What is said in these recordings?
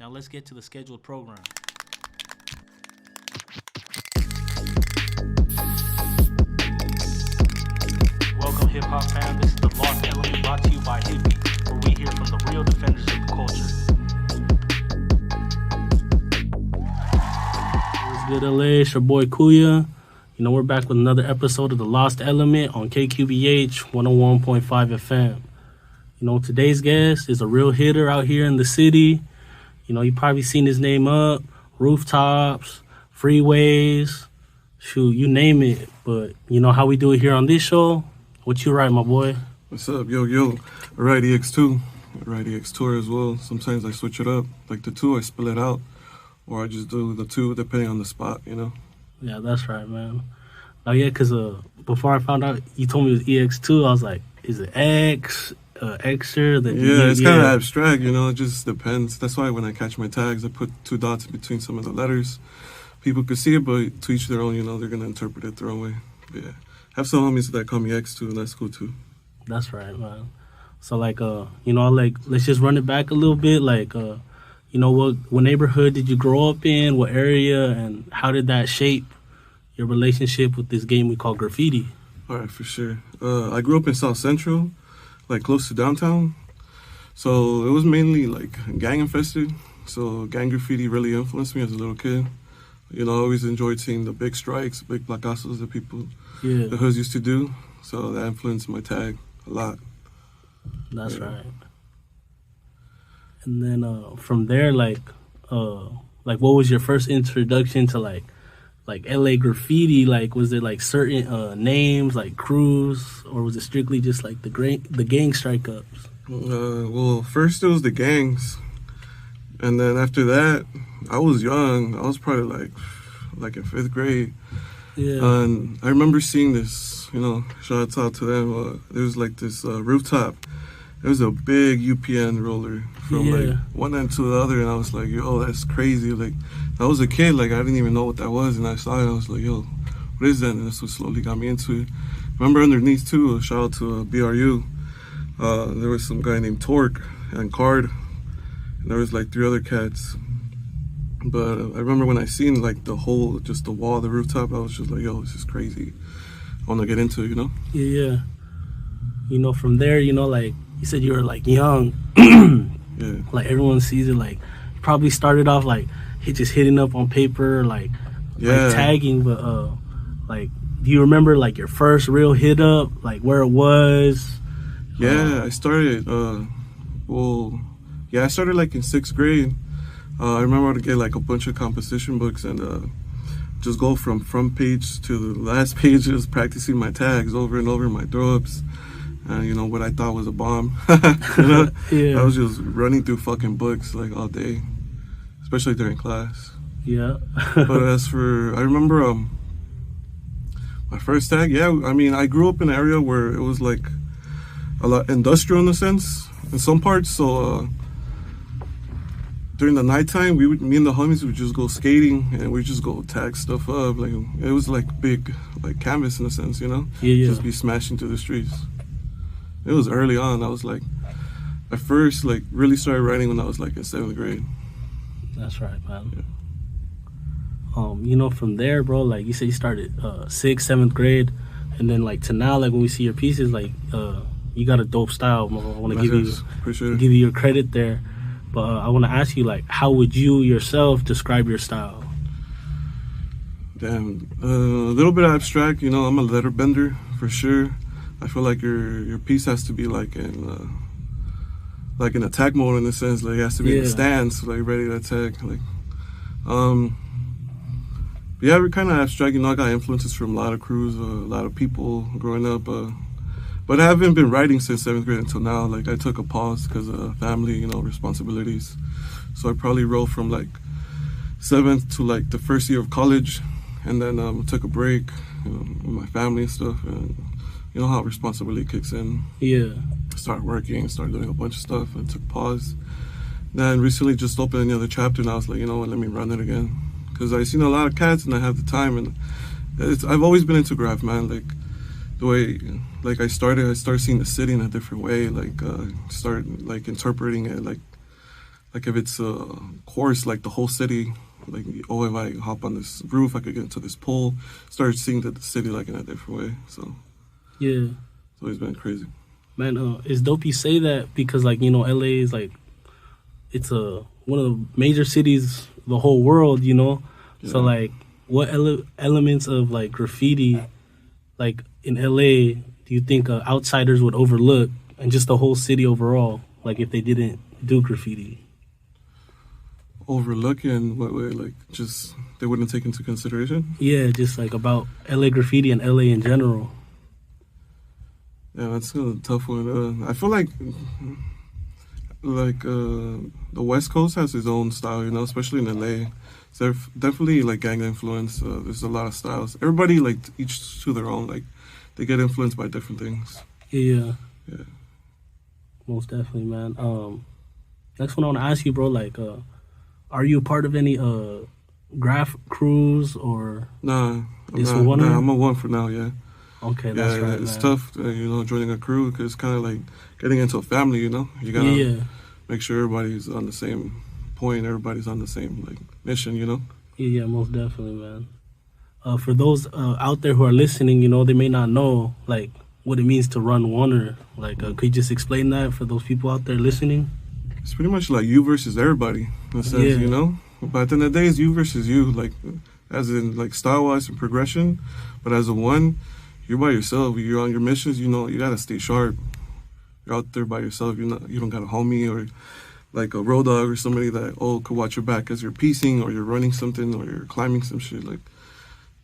Now let's get to the scheduled program. Welcome, hip-hop fans. This is the Lost Element brought to you by Hippie, where we hear from the real defenders of the culture. What's good, LA? It's your boy Kuya. You know, we're back with another episode of the Lost Element on KQBH 101.5 FM. You know, today's guest is a real hitter out here in the city. You know, you probably seen his name up, rooftops, freeways, shoot, you name it. But you know how we do it here on this show? What you write, my boy? What's up? Yo. I write Ex2. I write Ex2r as well. Sometimes I switch it up. Like the two, I split it out. Or I just do the two depending on the spot, you know? Yeah, that's right, man. Oh, yeah, because before I found out you told me it was Ex2, I was like, is it X? Extra? It's kind of abstract, you know, it just depends. That's why when I catch my tags, I put 2 dots in between some of the letters. People could see it, but to each their own, you know, they're going to interpret it their own way. But yeah, I have some homies that call me X2, and that's cool too. That's right, man. So, like, you know, like, let's just run it back a little bit. Like, you know, what neighborhood did you grow up in? What area? And how did that shape your relationship with this game we call graffiti? All right, for sure. I grew up in South Central, like close to downtown. So it was mainly like gang infested. So gang graffiti really influenced me as a little kid. You know, I always enjoyed seeing the big strikes, big placazos that people, the hoods used to do. So that influenced my tag a lot. That's right. And then from there, like what was your first introduction to like LA graffiti? Like, was there like certain names, like crews, or was it strictly just like the gang strike-ups? Well, first it was the gangs. And then after that, I was young. I was probably like in 5th grade. Yeah. And I remember seeing this, you know, shout out to them. There was like this rooftop. It was a big UPN roller from like one end to the other. And I was like, yo, that's crazy. Like, I was a kid. Like, I didn't even know what that was. And I saw it. I was like, yo, what is that? And that's what slowly got me into it. Remember underneath too, a shout out to BRU. There was some guy named Torque and Card. And there was like 3 other cats. But I remember when I seen like the whole, just the wall, the rooftop, I was just like, yo, this is crazy. I want to get into it, you know? Yeah. You know, from there, you know, like you said you were like young. Yeah. Like everyone sees it, like you probably started off like just hitting up on paper, like tagging, but like do you remember like your first real hit up, like where it was? Yeah, I started I started like in 6th grade. I remember to get like a bunch of composition books and just go from front page to the last pages, practicing my tags over and over, my throw-ups, and you know, what I thought was a bomb. You know? Yeah. I was just running through fucking books like all day, especially during class. Yeah. But as for, I remember my first tag, I mean, I grew up in an area where it was like a lot industrial in a sense, in some parts, so during the nighttime, me and the homies would just go skating and we'd just go tag stuff up. Like, it was like big, like canvas in a sense, you know? Yeah. Just be smashing through the streets. It was early on. I was like, I first like really started writing when I was like in 7th grade. That's right, man. Yeah. You know, from there, bro, like you said, you started 6th, 7th grade, and then like to now, like when we see your pieces, like you got a dope style. I want to give you your credit there. But I want to ask you, like, how would you yourself describe your style? Damn, a little bit abstract. You know, I'm a letter bender for sure. I feel like your piece has to be like in attack mode in a sense. Like, it has to be in a stance, like ready to attack. Like, we're kind of abstract. You know, I got influences from a lot of crews, a lot of people growing up. But I haven't been writing since 7th grade until now. Like, I took a pause because of family, you know, responsibilities. So I probably wrote from like 7th to like the first year of college, and then took a break, you know, with my family and stuff. And you know how responsibility kicks in. Yeah. Start working, start doing a bunch of stuff, and took pause. Then recently just opened another chapter, and I was like, you know what, let me run it again. Because I've seen a lot of cats, and I have the time, and I've always been into Graff, man. Like, the way, like, I started seeing the city in a different way, like, start, like, interpreting it, like, like if it's a course, like the whole city, like, oh, if I hop on this roof, I could get into this pole. Start seeing the city like in a different way. So yeah, it's always been crazy. Man, it's dope you say that because, like, you know, LA is like, it's one of the major cities of the whole world, you know? Yeah. So, like, what elements of, like, graffiti, like, in LA do you think outsiders would overlook, and just the whole city overall, like, if they didn't do graffiti? Overlook in what way? Like, just they wouldn't take into consideration? Yeah, just, like, about LA graffiti and LA in general. Yeah, that's a tough one. I feel like the West Coast has its own style, you know, especially in LA. So definitely like gang influence. There's a lot of styles. Everybody like each to their own. Like they get influenced by different things. Yeah. Yeah. Most definitely, man. Next one I want to ask you, bro. Like, are you a part of any Graff crews or? Nah, I'm a one for now. Yeah. Okay, that's right. It's tough, you know, joining a crew because it's kind of like getting into a family. You know, you gotta make sure everybody's on the same point. Everybody's on the same like mission. You know. Yeah, most definitely, man. For those out there who are listening, you know, they may not know like what it means to run oneer. Like, could you just explain that for those people out there listening? It's pretty much like you versus everybody in a sense, you know. But at the end of the day, it's you versus you, like as in like style wise and progression. But as a one, you're by yourself. You're on your missions. You know, you gotta stay sharp. You're out there by yourself. You don't got a homie or like a road dog or somebody that could watch your back as you're piecing or you're running something or you're climbing some shit. Like,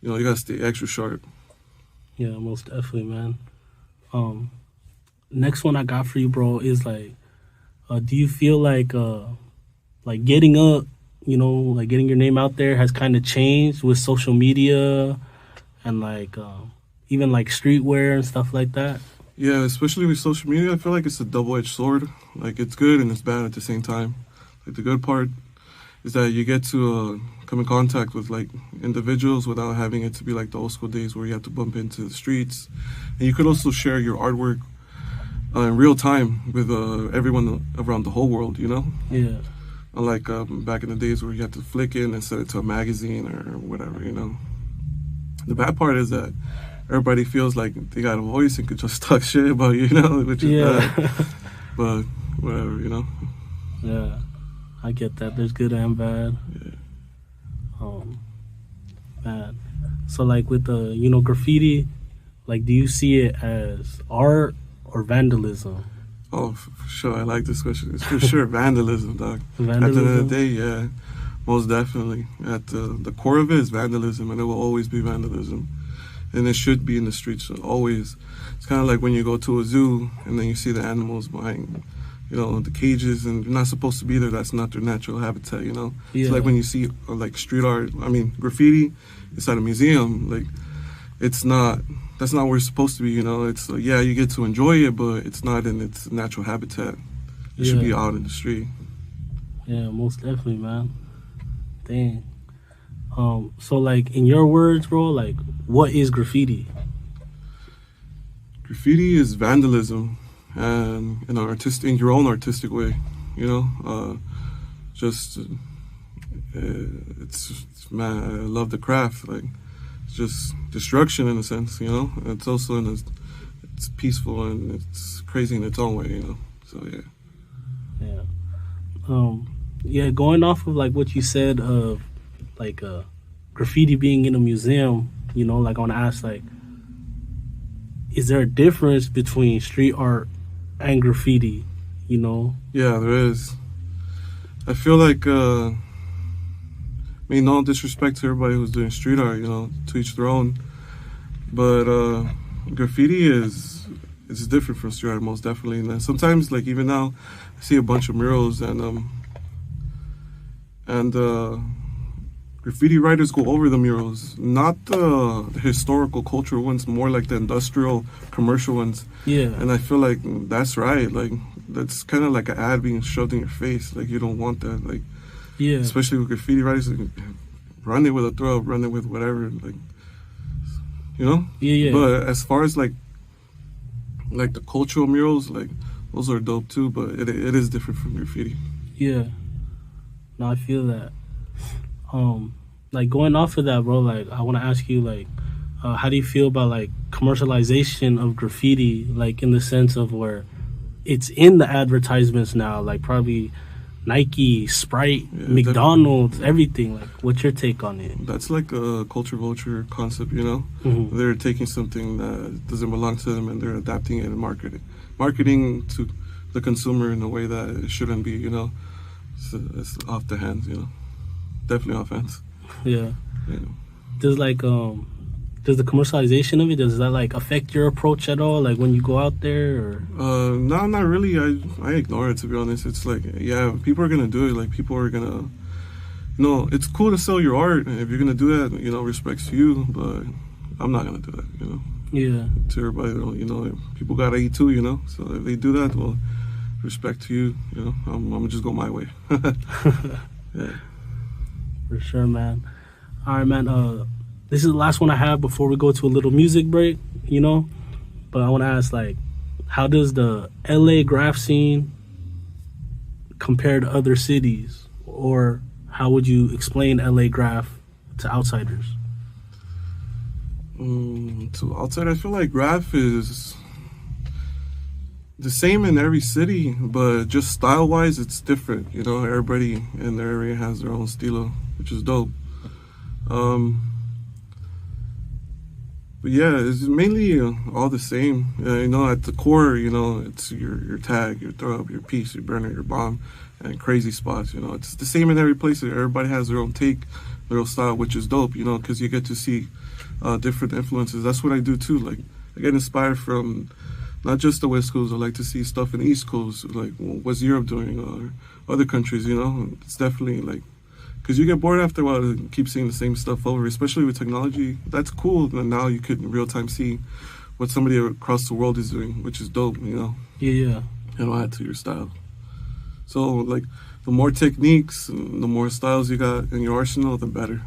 you know, you gotta stay extra sharp. Yeah, most definitely, man. Next one I got for you, bro, is like, do you feel like getting up, you know, like getting your name out there has kind of changed with social media and like even like streetwear and stuff like that? Yeah, especially with social media, I feel like it's a double-edged sword. Like it's good and it's bad at the same time. Like the good part is that you get to come in contact with like individuals without having it to be like the old school days where you have to bump into the streets. And you could also share your artwork in real time with everyone around the whole world, you know? Yeah. Unlike back in the days where you had to flick in and send it to a magazine or whatever, you know? The bad part is that everybody feels like they got a voice and could just talk shit about you, you know? Which is bad. But whatever, you know? Yeah. I get that. There's good and bad. Yeah. Man. So like with the, you know, graffiti, like do you see it as art or vandalism? Oh, for sure. I like this question. It's for sure vandalism, dog. Vandalism? At the end of the day, yeah. Most definitely. At the core of it is vandalism, and it will always be vandalism. And it should be in the streets, always. It's kind of like when you go to a zoo, and then you see the animals behind, you know, the cages, and you're not supposed to be there. That's not their natural habitat, you know? Yeah. It's like when you see, like, street art, graffiti inside a museum, like, that's not where it's supposed to be, you know? It's, you get to enjoy it, but it's not in its natural habitat. It should be out in the street. Yeah, most definitely, man. Dang. So, like, in your words, bro, like, what is graffiti? Graffiti is vandalism, and in your own artistic way, you know. It's man, I love the craft. Like, it's just destruction in a sense, you know. It's also it's peaceful and it's crazy in its own way, you know. So yeah. Going off of like what you said of like graffiti being in a museum, you know, like I want to ask, like, is there a difference between street art and graffiti, you know? Yeah, there is. I feel like, no disrespect to everybody who's doing street art, you know, to each their own. But graffiti is different from street art, most definitely. And sometimes, like even now, I see a bunch of murals and graffiti writers go over the murals, not the historical, cultural ones, more like the industrial, commercial ones. Yeah. And I feel like that's right. Like, that's kind of like an ad being shoved in your face. Like, you don't want that. Like, yeah. Especially with graffiti writers, like, run it with a throw, run it with whatever. Like, you know? Yeah. But as far as like the cultural murals, like, those are dope too, but it is different from graffiti. Yeah. No, I feel that. Like going off of that, bro. Like I want to ask you, like, how do you feel about like commercialization of graffiti, like in the sense of where it's in the advertisements now, like probably Nike, Sprite, Yeah, McDonald's, everything. Like, what's your take on it? That's like a culture vulture concept, you know? Mm-hmm. They're taking something that doesn't belong to them and they're adapting it and marketing to the consumer in a way that it shouldn't be, you know? It's off the hands, you know? Definitely off hands. Yeah. Yeah. Does like does the commercialization of it, does that like affect your approach at all, like when you go out there? Or No, not really. I ignore it, to be honest. It's like, yeah, people are gonna do it. Like, people are gonna, it's cool to sell your art. If you're gonna do that, respects to you. But I'm not gonna do that. Yeah. To everybody, people gotta eat too. So if they do that, well, respect to you. I'm gonna just go my way. Yeah. For sure, man. All right, man. This is the last one I have before we go to a little music break, But I want to ask, like, how does the LA Graff scene compare to other cities? Or how would you explain LA Graff to outsiders? To outside, I feel like Graff is the same in every city, but just style-wise, it's different. Everybody in their area has their own stilo, which is dope. But yeah, it's mainly all the same. At the core, it's your tag, your throw up, your piece, your burner, your bomb, and crazy spots. It's the same in every place. Everybody has their own take, their own style, which is dope. Because you get to see different influences. That's what I do too. Like, I get inspired from not just the West Coast. I like to see stuff in the East Coast, like what's Europe doing, or other countries. It's definitely like. Because you get bored after a while to keep seeing the same stuff over, especially with technology. That's cool. And now you could in real time see what somebody across the world is doing, which is dope, Yeah. Add to your style. So, like, the more techniques, and the more styles you got in your arsenal, the better.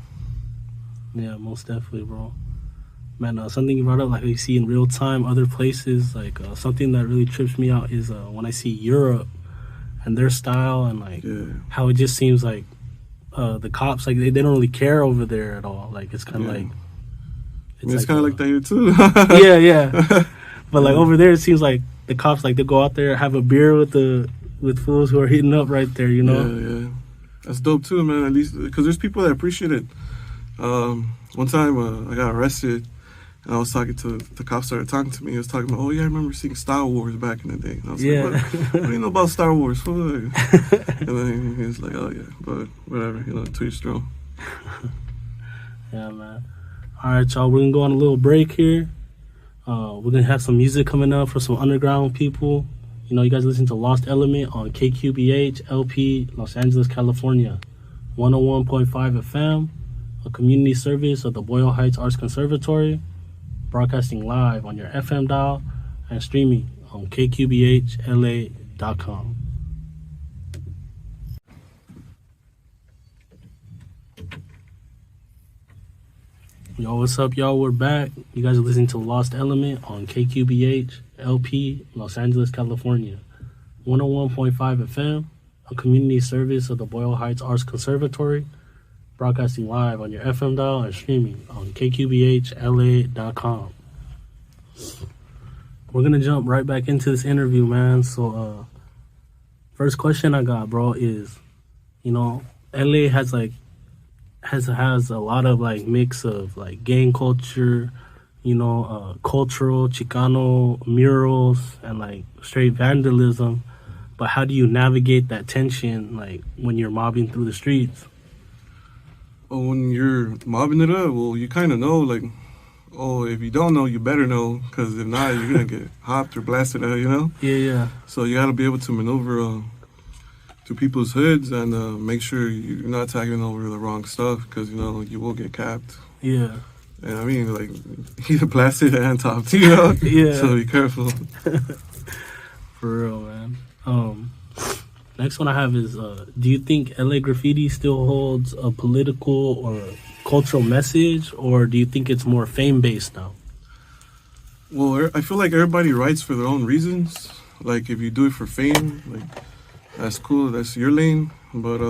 Yeah, most definitely, bro. Man, something you brought up, like you see in real time, other places, like something that really trips me out is when I see Europe and their style and, like, how it just seems like the cops, like they don't really care over there at all. Like it's kind of like it's kind of like that here too. yeah. But like over there, it seems like the cops, like they go out there, have a beer with fools who are heating up right there. Yeah. That's dope too, man. At least because there's people that appreciate it. One time I got arrested. And I was talking to the cop, started talking to me. He was talking about, oh yeah, I remember seeing Star Wars back in the day. And I was like, what do you know about Star Wars? And then he was like, oh yeah, but whatever, to each their own. Yeah, man. All right, y'all, we're gonna go on a little break here. We're gonna have some music coming up for some underground people. You guys listen to Lost Element on KQBH LP, Los Angeles, California, 101.5 FM, a community service of the Boyle Heights Arts Conservatory. Broadcasting live on your FM dial and streaming on kqbhla.com. Yo, what's up, y'all? We're back. You guys are listening to Lost Element on KQBH LP, Los Angeles, California, 101.5 FM, a community service of the Boyle Heights Arts Conservatory. Broadcasting live on your FM dial and streaming on kqbhla.com. We're gonna jump right back into this interview, man. So, first question I got, bro, is, LA has a lot of like mix of like gang culture, cultural Chicano murals and like straight vandalism. But how do you navigate that tension, like when you're mobbing through the streets? Oh, when you're mobbing it up, well, you kind of know, like, oh, if you don't know, you better know, because if not, you're going to get hopped or blasted out, Yeah. So you got to be able to maneuver to people's hoods and make sure you're not tagging over the wrong stuff, because, you will get capped. Yeah. And I mean, like, either blasted and topped, Yeah. So be careful. For real, man. Next one I have is, do you think LA Graffiti still holds a political or cultural message, or do you think it's more fame-based now? Well, I feel like everybody writes for their own reasons. Like, if you do it for fame, like, that's cool, that's your lane. But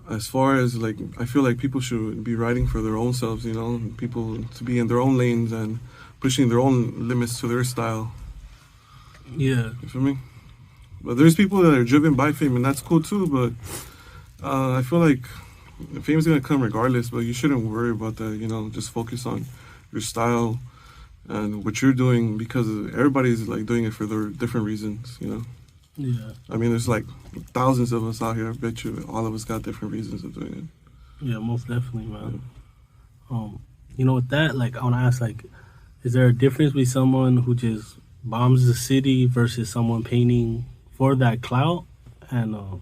as far as like, I feel like people should be writing for their own selves, you know, people to be in their own lanes and pushing their own limits to their style. Yeah. You feel me? But there's people that are driven by fame, and that's cool too. But I feel like fame's gonna come regardless. But you shouldn't worry about that. You know, just focus on your style and what you're doing, because everybody's like doing it for their different reasons. You know. Yeah. I mean, there's like thousands of us out here. I bet you all of us got different reasons of doing it. Yeah, most definitely, man. Yeah. You know, with that, like, I want to ask, like, is there a difference between someone who just bombs the city versus someone painting for that clout? And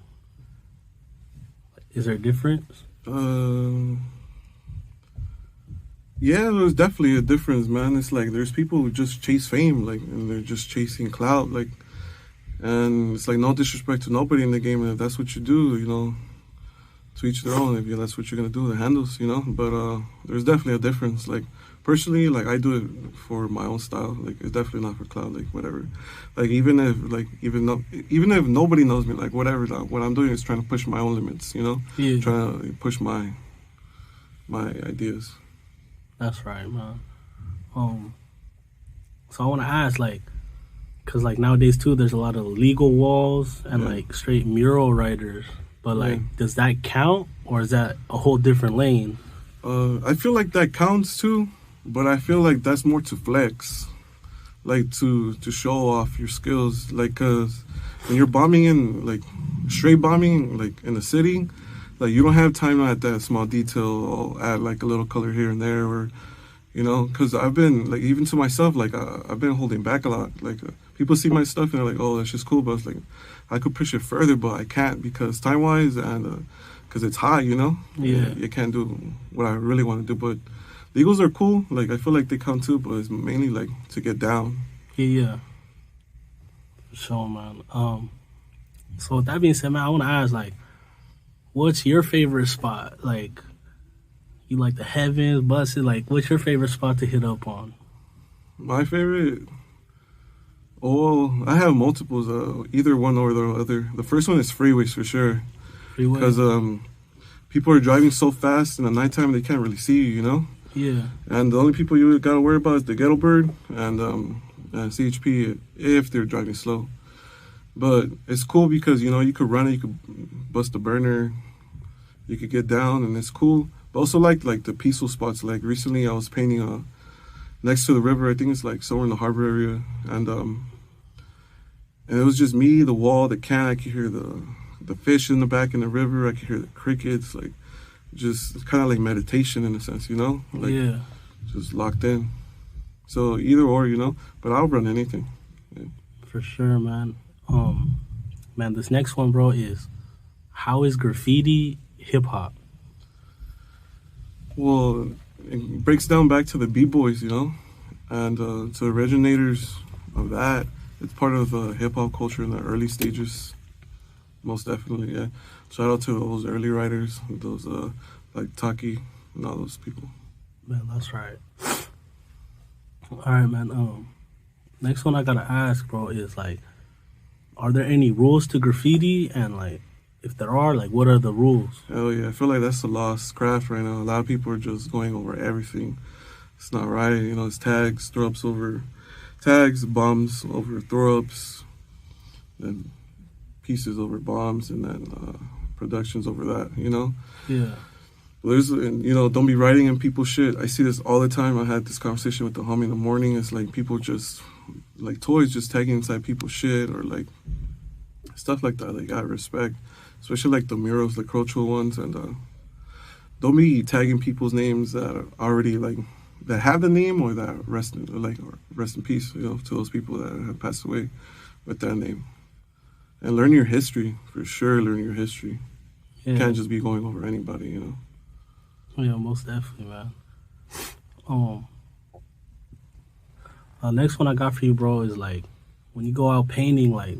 is there a difference? Yeah, there's definitely a difference, man. It's like there's people who just chase fame, like, and they're just chasing clout, like, and it's like no disrespect to nobody in the game. And if that's what you do, you know, to each their own. If that's what you're gonna do, the handles, you know. But there's definitely a difference. Like personally, like I do it for my own style. Like it's definitely not for clout. Like whatever. Like even if nobody knows me, like whatever. Like, what I'm doing is trying to push my own limits. You know, trying to push my ideas. That's right, man. So I want to ask, like, because like nowadays too, there's a lot of legal walls and like straight mural writers. But like, does that count, or is that a whole different lane? I feel like that counts too, but I feel like that's more to flex, like to show off your skills. Like, cause when you're bombing in like straight bombing, like in the city, like you don't have time to add that small detail or add like a little color here and there, or you know, cause I've been like, even to myself, like I've been holding back a lot. Like people see my stuff and they're like, oh, that's just cool, but it's like I could push it further, but I can't because time-wise and because it's high, you know? Yeah. You can't do what I really want to do, but the Eagles are cool. Like, I feel like they count too, but it's mainly, like, to get down. Yeah. For sure, man. So with that being said, man, I want to ask, like, what's your favorite spot? Like, you like the Heavens, Busted? Like, what's your favorite spot to hit up on? My favorite? Oh, I have multiples. Either one or the other. The first one is freeways for sure. Freeway? Because people are driving so fast in the nighttime they can't really see you, you know? Yeah. And the only people you gotta worry about is the ghetto bird and CHP if they're driving slow. But it's cool because, you know, you could run it, you could bust a burner, you could get down, and it's cool. But also like the peaceful spots. Like recently I was painting next to the river. I think it's like somewhere in the harbor area. And it was just me, the wall, the can. I could hear the fish in the back in the river. I could hear the crickets. Like, just kind of like meditation in a sense, you know? Like, yeah. Just locked in. So either or, you know? But I'll run anything. Yeah. For sure, man. Man, this next one, bro, is how is graffiti hip-hop? Well, it breaks down back to the B-boys, you know? And to the originators of that. It's part of hip-hop culture in the early stages. Most definitely, yeah. Shout out to those early writers, those like Taki and all those people. Man, that's right. All right, man. Next one I gotta ask, bro, is like, are there any rules to graffiti? And like, if there are, like, what are the rules? Hell yeah, I feel like that's a lost craft right now. A lot of people are just going over everything. It's not right, you know. It's tags, throw-ups over tags, bombs over throw-ups, then pieces over bombs, and then productions over that, you know? Yeah. You know, don't be writing in people's shit. I see this all the time. I had this conversation with the homie in the morning. It's like people just, like toys just tagging inside people's shit or like stuff like that. Like, I respect, especially like the murals, the cultural ones. And don't be tagging people's names that are already like, that have the name or that rest in peace, you know, to those people that have passed away with that name. And learn your history, for sure. Learn your history. Yeah. You can't just be going over anybody, you know. Yeah, most definitely, man. Next one I got for you, bro, is like, when you go out painting, like,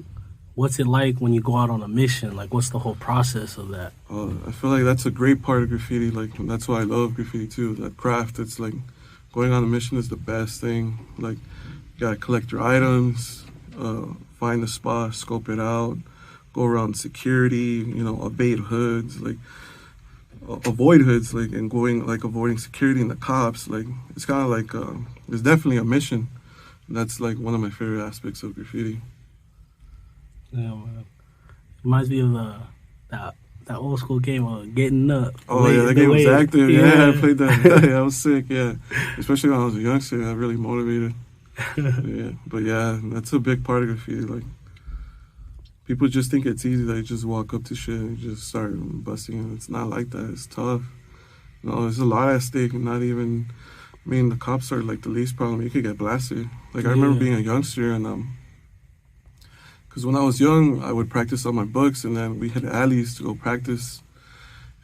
what's it like when you go out on a mission? Like, what's the whole process of that? I feel like that's a great part of graffiti. Like, that's why I love graffiti too. That craft. It's like going on a mission is the best thing. Like, you gotta collect your items, find the spot, scope it out, go around security, you know, evade hoods. Like, avoid hoods, like, and going, like, avoiding security and the cops. Like, it's kind of like, it's definitely a mission. That's, like, one of my favorite aspects of graffiti. Yeah, man. Reminds me of that old school game of Getting Up. Oh, yeah, that game was active. Yeah, I played that. Yeah, that was sick, yeah. Especially when I was a youngster, that really motivated. Yeah, but yeah, that's a big part of graffiti. Like, people just think it's easy. They just walk up to shit and just start busting it. It's not like that. It's tough. No, there's a lot at stake. Not even, I mean, the cops are like the least problem. You could get blasted. Like, I remember being a youngster and, because when I was young, I would practice on my books, and then we had alleys to go practice,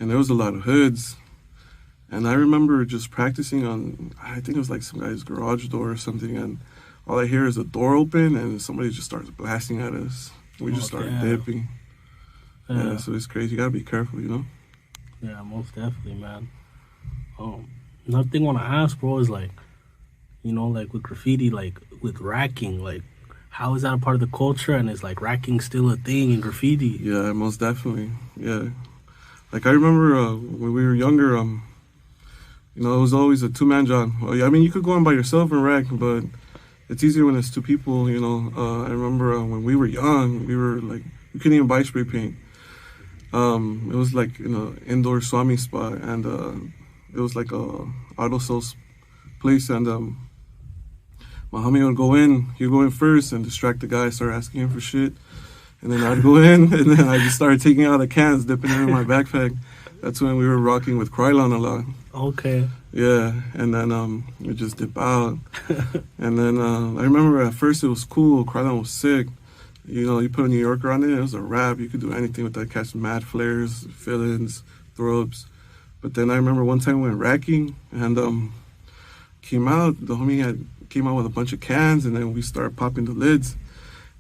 and there was a lot of hoods. And I remember just practicing on, I think it was like some guy's garage door or something, and all I hear is a door open, and somebody just starts blasting at us. We just started dipping. Yeah, so it's crazy. You gotta be careful, you know? Yeah, most definitely, man. Another thing I want to ask, bro, is like, you know, like with graffiti, like with racking, like, how is that a part of the culture, and is like racking still a thing in graffiti? Yeah, most definitely. Yeah, like I remember when we were younger, you know, it was always a two-man job. Well, I mean, you could go on by yourself and rack, but it's easier when it's two people. You know, I remember when we were young, we were like, we couldn't even buy spray paint. It was like, you know, indoor Swami spot, and it was like a auto sales place, and my homie would go in, he'd go in first and distract the guy, start asking him for shit. And then I'd go in, and then I just started taking out the cans, dipping them in my backpack. That's when we were rocking with Krylon a lot. Okay. Yeah, and then we just dip out. And then I remember at first it was cool, Krylon was sick. You know, you put a New Yorker on it was a wrap. You could do anything with that, catch mad flares, fill-ins, throw-ups. But then I remember one time we went racking, and came out, the homie came out with a bunch of cans, and then we started popping the lids,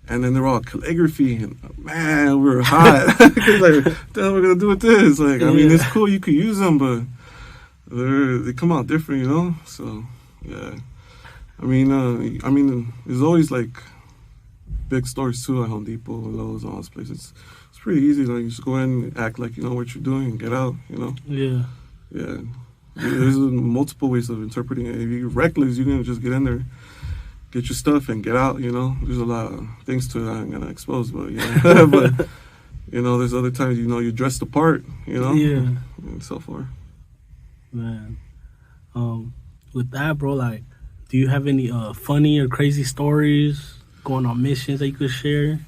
and then they're all calligraphy, and man, we were hot. Like, what the hell are we gonna do with this? Like, I mean, it's cool, you could use them, but they come out different, you know. So yeah, I mean, there's always like big stores too, like Home Depot, Lowe's, all those places. It's pretty easy. Like, you just go in and act like you know what you're doing and get out, you know. Yeah. There's multiple ways of interpreting it. If you're reckless, you can just get in there, get your stuff, and get out, you know. There's a lot of things to it I'm going to expose, but yeah. But, you know, there's other times, you know, you dress the part, you know. Yeah. And so forth. Man. With that, bro, like, do you have any funny or crazy stories going on missions that you could share?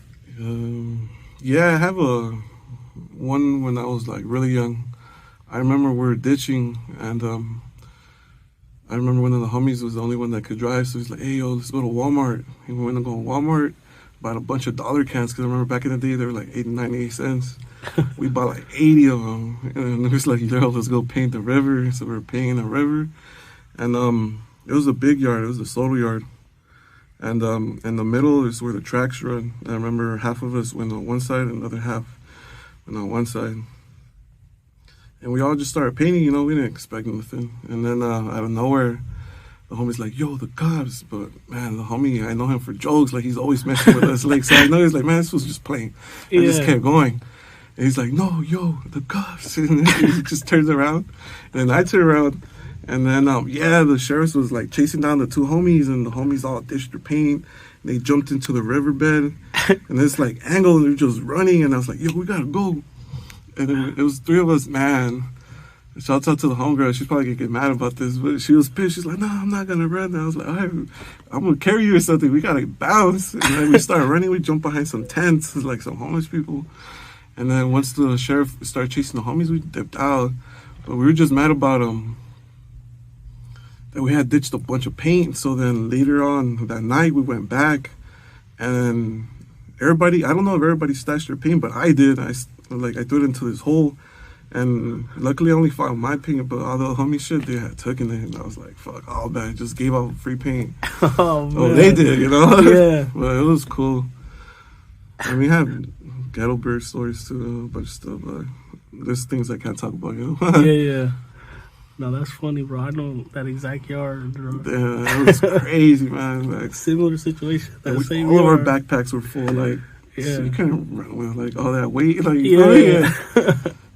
Yeah, I have one when I was, like, really young. I remember we were ditching, and I remember one of the homies was the only one that could drive, so he's like, hey, yo, let's go to Walmart. And we went to go to Walmart, bought a bunch of dollar cans, because I remember back in the day, they were like 8 and 98 cents. We bought like 80 of them, and it was like, yo, let's go paint the river. So we were painting the river, and it was a big yard. It was a solar yard, and in the middle is where the tracks run. I remember half of us went on one side, and the other half went on one side. And we all just started painting, you know, we didn't expect nothing. And then out of nowhere, the homie's like, yo, the cops. But, man, the homie, I know him for jokes. Like, he's always messing with us. Like, so I know he's like, man, this was just playing. I just kept going. And he's like, no, yo, the cops. And he just turns around. And then I turn around. And then, the sheriff was, like, chasing down the two homies. And the homies all ditched their paint. And they jumped into the riverbed. And this, like, angle, and they're just running. And I was like, yo, we got to go. And then it was three of us, man. Shouts out to the homegirl. She's probably going to get mad about this, but she was pissed. She's like, no, I'm not going to run. And I was like, all right, I'm going to carry you or something. We got to bounce. And then we started running. We jumped behind some tents, like some homeless people. And then once the sheriff started chasing the homies, we dipped out. But we were just mad about that we had ditched a bunch of paint. So then later on that night, we went back. And then everybody, I don't know if everybody stashed their paint, but I did. I threw it into this hole, and luckily I only found my paint, but all the homie shit, they had taken it, and I was like, fuck, all bad, just gave out free paint. Oh, man. Oh, they did, you know? Yeah. But it was cool. And we had ghetto bird stories too, a bunch of stuff, but there's things I can't talk about, you know? Yeah. No, that's funny, bro. I know that exact yard, bro. Yeah, it was crazy, man. Like, similar situation. All of our backpacks were full, like, so you couldn't run with like all that weight, like yeah.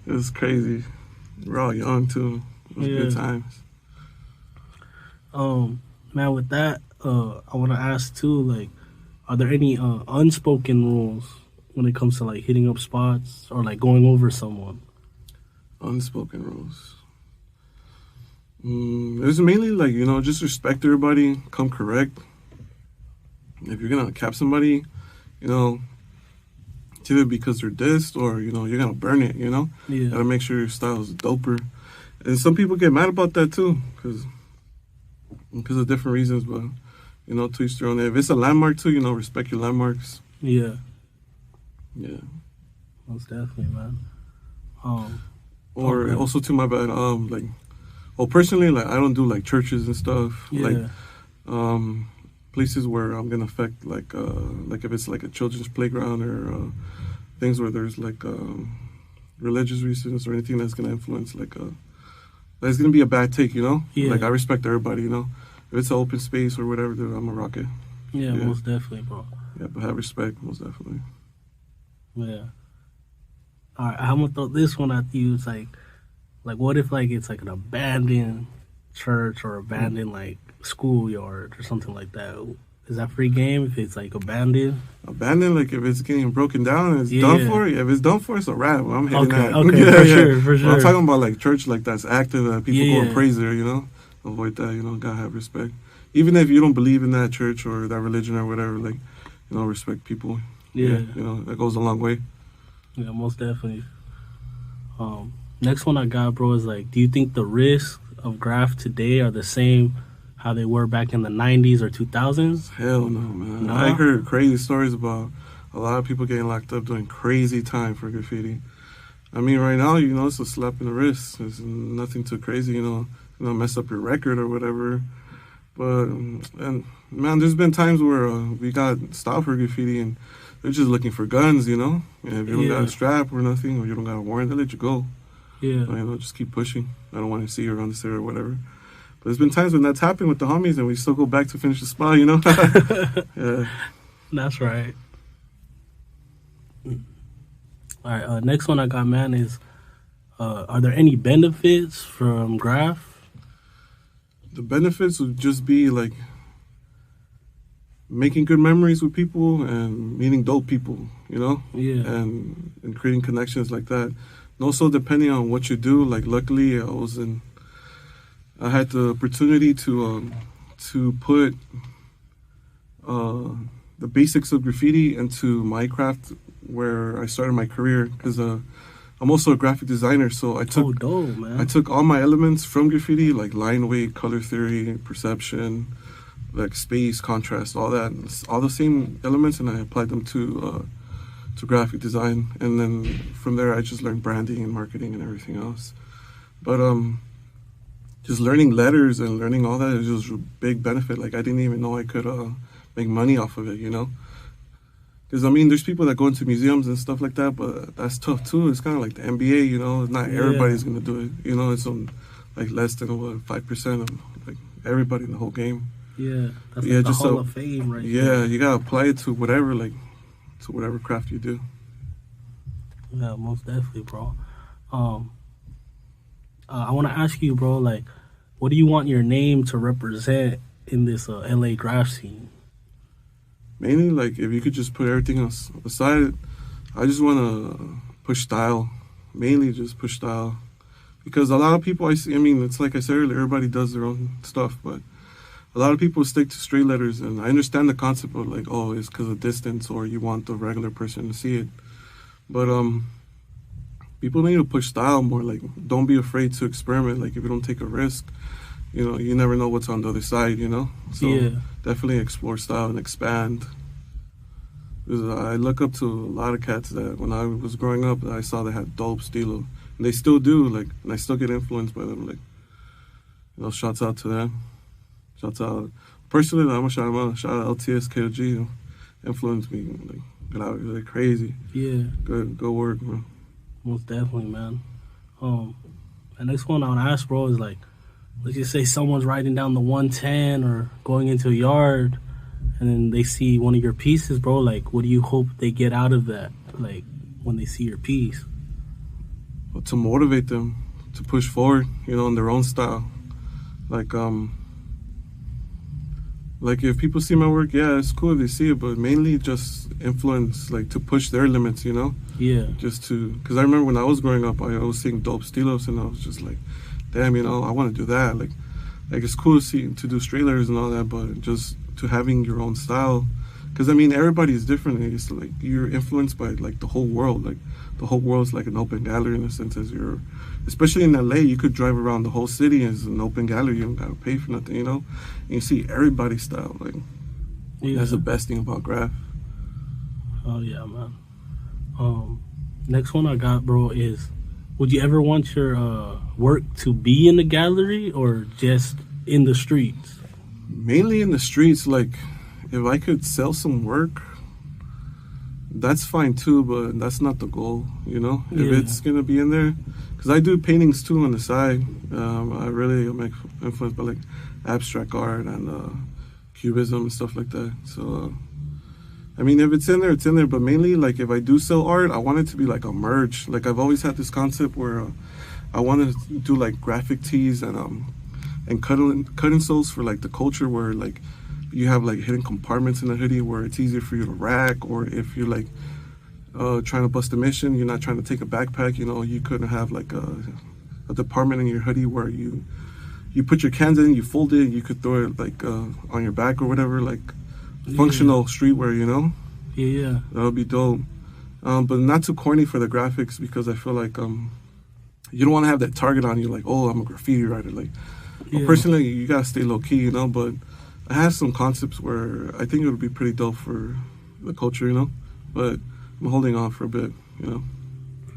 It was crazy. We're all young too. It was good times. Man, with that, I want to ask too, like, are there any unspoken rules when it comes to like hitting up spots or like going over someone? Unspoken rules. It's mainly like, you know, just respect everybody, come correct. If you're gonna cap somebody, you know, it's either because they're dissed or, you know, you're gonna burn it, you know? Yeah. Gotta make sure your style is doper. And some people get mad about that too, because of different reasons, but, you know, to each their own. If it's a landmark too, you know, respect your landmarks. Yeah. Yeah. Most definitely, man. Or also too, my bad, like, well, personally, like, I don't do like churches and stuff. Yeah. Like, places where I'm gonna affect, like if it's like a children's playground or things where there's like religious reasons or anything that's gonna influence like that's gonna be a bad take, you know. Yeah. Like, I respect everybody, you know. If it's an open space or whatever, then I'm a rocket. Yeah, most definitely, bro. Yeah, but have respect, most definitely. Yeah. All right, I'm gonna throw this one at you. It's like what if like it's like an abandoned church or abandoned like schoolyard or something like that? Is that free game if it's like abandoned? Abandoned, like if it's getting broken down and it's done for. Yeah, if it's done for, it's a wrap. I'm hitting that. Okay, for sure. Well, I'm talking about like church like that's active, that people go and praise there, you know. Avoid that, you know. Gotta have respect. Even if you don't believe in that church or that religion or whatever, like, you know, respect people. Yeah. You know, that goes a long way. Yeah, most definitely. Next one I got, bro, is like, do you think the risks of Graff today are the same how they were back in the 90s or 2000s? Hell no, man. No? I heard crazy stories about a lot of people getting locked up doing crazy time for graffiti. I mean, right now, you know, it's a slap in the wrist. It's nothing too crazy, you know, mess up your record or whatever. But, and man, there's been times where we got stopped for graffiti and they're just looking for guns, you know. And if you don't got a strap or nothing, or you don't got a warrant, they let you go. Yeah. You know, just keep pushing. I don't want to see you around this area or whatever. But there's been times when that's happened with the homies and we still go back to finish the spot, you know. Yeah. That's right. All right, next one I got, man, is are there any benefits from Graff? The benefits would just be like making good memories with people and meeting dope people, you know? Yeah. And creating connections like that. And also depending on what you do, like luckily I had the opportunity to put the basics of graffiti into my craft where I started my career, because I'm also a graphic designer, so I took dope, man. I took all my elements from graffiti, like line weight, color theory, perception, like space, contrast, all that, all the same elements, and I applied them to graphic design. And then from there, I just learned branding and marketing and everything else. But just learning letters and learning all that is just a big benefit. Like, I didn't even know I could make money off of it, you know? Because, I mean, there's people that go into museums and stuff like that, but that's tough, too. It's kind of like the NBA, you know? Not everybody's going to do it, you know? It's like less than, 5% of, like, everybody in the whole game. Yeah, that's like the Hall of Fame right there. You got to apply it to whatever, like, to whatever craft you do. Yeah, most definitely, bro. I want to ask you, bro, like, what do you want your name to represent in this LA Graff scene? Mainly, like, if you could just put everything else aside, I just want to push style. Mainly just push style. Because a lot of people I see, I mean, it's like I said earlier, everybody does their own stuff, but a lot of people stick to straight letters, and I understand the concept of, like, oh, it's because of distance or you want the regular person to see it. But people need to push style more. Like, don't be afraid to experiment. Like, if you don't take a risk, you know, you never know what's on the other side, you know? So definitely explore style and expand. Because I look up to a lot of cats that when I was growing up, I saw they had dope stilo. And they still do, like, and I still get influenced by them. Like, you know, shouts out to them. Shouts out. Personally, I'm a shout out LTS KOG, you know, influenced me. Like, get out here, like, crazy. Yeah. Go work, man. Most definitely, man. The next one I want to ask, bro, is like, let's just say someone's riding down the 110 or going into a yard, and then they see one of your pieces, bro. Like, what do you hope they get out of that? Like, when they see your piece? Well, to motivate them push forward, you know, in their own style. Like if people see my work, yeah, it's cool if they see it, but mainly just influence, like to push their limits, you know? Yeah. Just to, because I remember when I was growing up, I was seeing dope stilos, and I was just like, damn, you know, I want to do that. Like it's cool to do straight letters and all that, but just to having your own style. Because I mean, everybody is different. It's like you're influenced by like the whole world. Like the whole world's like an open gallery in a sense. As you're, especially in LA, you could drive around the whole city as an open gallery. You don't gotta pay for nothing, you know. And you see everybody's style. Like that's the best thing about Graff. Oh yeah, man. Next one I got, bro, is: would you ever want your work to be in the gallery or just in the streets? Mainly in the streets. Like if I could sell some work, that's fine too, but that's not the goal, you know? If it's gonna be in there, because I do paintings too on the side. I really am influenced by like abstract art and cubism and stuff like that. So, I mean, if it's in there, it's in there, but mainly like if I do sell art, I want it to be like a merge. Like I've always had this concept where I want to do like graphic tees and cut insoles for like the culture, where like you have like hidden compartments in the hoodie where it's easier for you to rack, or if you're like trying to bust a mission, you're not trying to take a backpack, you know, you couldn't have like a department in your hoodie where you put your cans in, you fold it, you could throw it like on your back or whatever, like functional streetwear, you know? Yeah. That would be dope. But not too corny for the graphics, because I feel like you don't want to have that target on you, like, oh, I'm a graffiti writer. Like, well, personally, you gotta stay low key, you know, but I have some concepts where I think it would be pretty dope for the culture, you know. But I'm holding on for a bit, you know.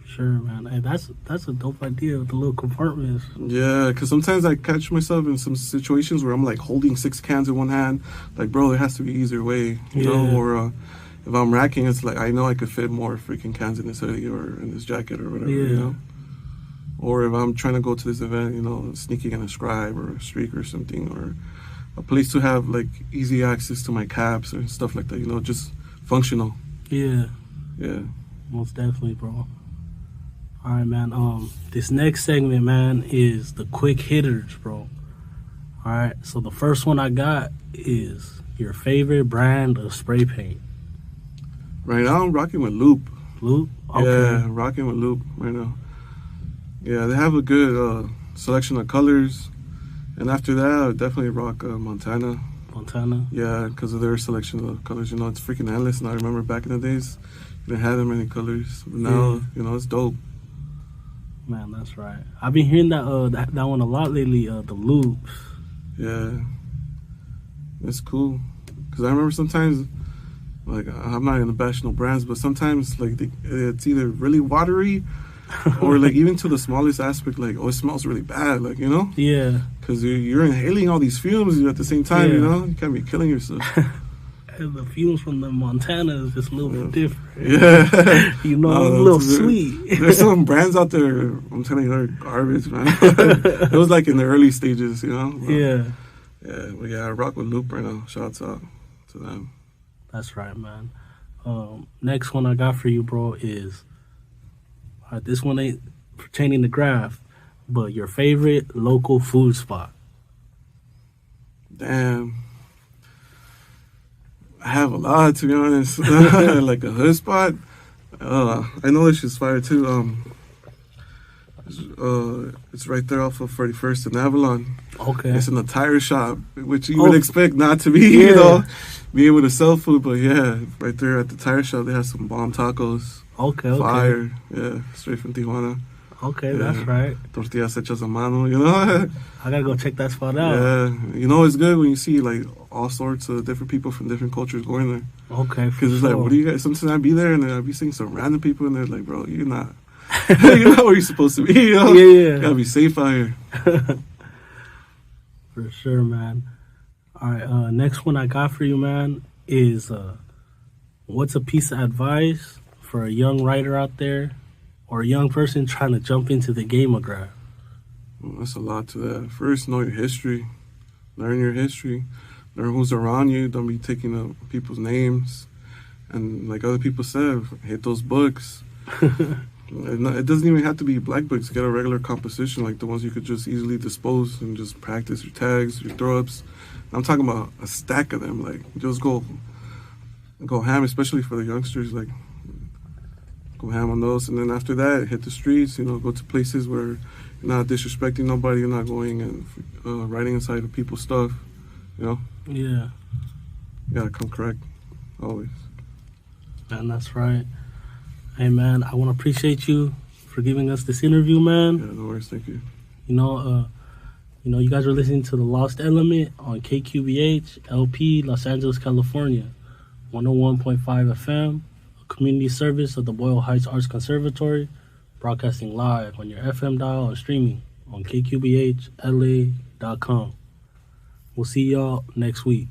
Sure, man. Hey, that's a dope idea with the little compartments. Yeah, because sometimes I catch myself in some situations where I'm like holding 6 cans in one hand. Like, bro, there has to be an easier way, you know. Or if I'm racking, it's like I know I could fit more freaking cans in this hoodie or in this jacket or whatever, you know. Or if I'm trying to go to this event, you know, sneaking in a scribe or a streak or something, or a place to have like easy access to my caps and stuff like that, you know, just functional. Yeah, most definitely, bro. All right, man. This next segment, man, is the quick hitters, bro. All right, so the first one I got is your favorite brand of spray paint. Right now I'm rocking with Loop. Loop? Okay. Yeah, rocking with Loop right now. Yeah, they have a good selection of colors. And after that, I would definitely rock Montana. Montana? Yeah, because of their selection of colors. You know, it's freaking endless. And I remember back in the days, you didn't have that many colors. But now, you know, it's dope. Man, that's right. I've been hearing that one a lot lately, the Loops. Yeah. It's cool. Because I remember sometimes, like, I'm not going to bash no brands, but sometimes, like, it's either really watery or, like, even to the smallest aspect, like, oh, it smells really bad, like, you know? Yeah. Because you're inhaling all these fumes at the same time, you know? You can't be killing yourself. And the fumes from the Montana is just a little bit different. Yeah. You know, a little sweet. There's some brands out there, I'm telling you, they're garbage, man. It was like in the early stages, you know? But, yeah, I rock with Loop right now. Shouts out to them. That's right, man. Next one I got for you, bro, is... All right, this one ain't pertaining to Graff, but your favorite local food spot. Damn. I have a lot, to be honest. Like a hood spot. I know this shit's fire too. It's right there off of 31st and Avalon. Okay. It's in the tire shop, which you would expect not to be, you know, be able to sell food. But yeah, right there at the tire shop, they have some bomb tacos. Okay. Fire. Yeah, straight from Tijuana. Okay, that's right. Tortillas hechas a mano, you know? I gotta go check that spot out. Yeah, you know, it's good when you see like all sorts of different people from different cultures going there. Okay, because it's like, what do you guys? Sometimes I'd be there and I'd be seeing some random people and they're like, bro, you're not where you're supposed to be. You know? Yeah, you gotta be safe out here. For sure, man. All right, next one I got for you, man, is what's a piece of advice for a young writer out there or a young person trying to jump into the game of Graff? Well, that's a lot to that. First, know your history. Learn your history. Learn who's around you. Don't be taking up people's names. And like other people said, hit those books. It doesn't even have to be black books. Get a regular composition, like the ones you could just easily dispose and just practice your tags, your throw-ups. I'm talking about a stack of them. Like, just go ham, especially for the youngsters. Like, go ham on those. And then after that, hit the streets, go to places where you're not disrespecting nobody. You're not going and writing inside of people's stuff, Yeah. You gotta come correct, always. Man, that's right. Hey, man, I want to appreciate you for giving us this interview, man. Yeah, no worries. Thank you. You guys are listening to The Lost Element on KQBH, LP, Los Angeles, California, 101.5 FM, a community service of the Boyle Heights Arts Conservatory, broadcasting live on your FM dial or streaming on KQBHLA.com. We'll see y'all next week.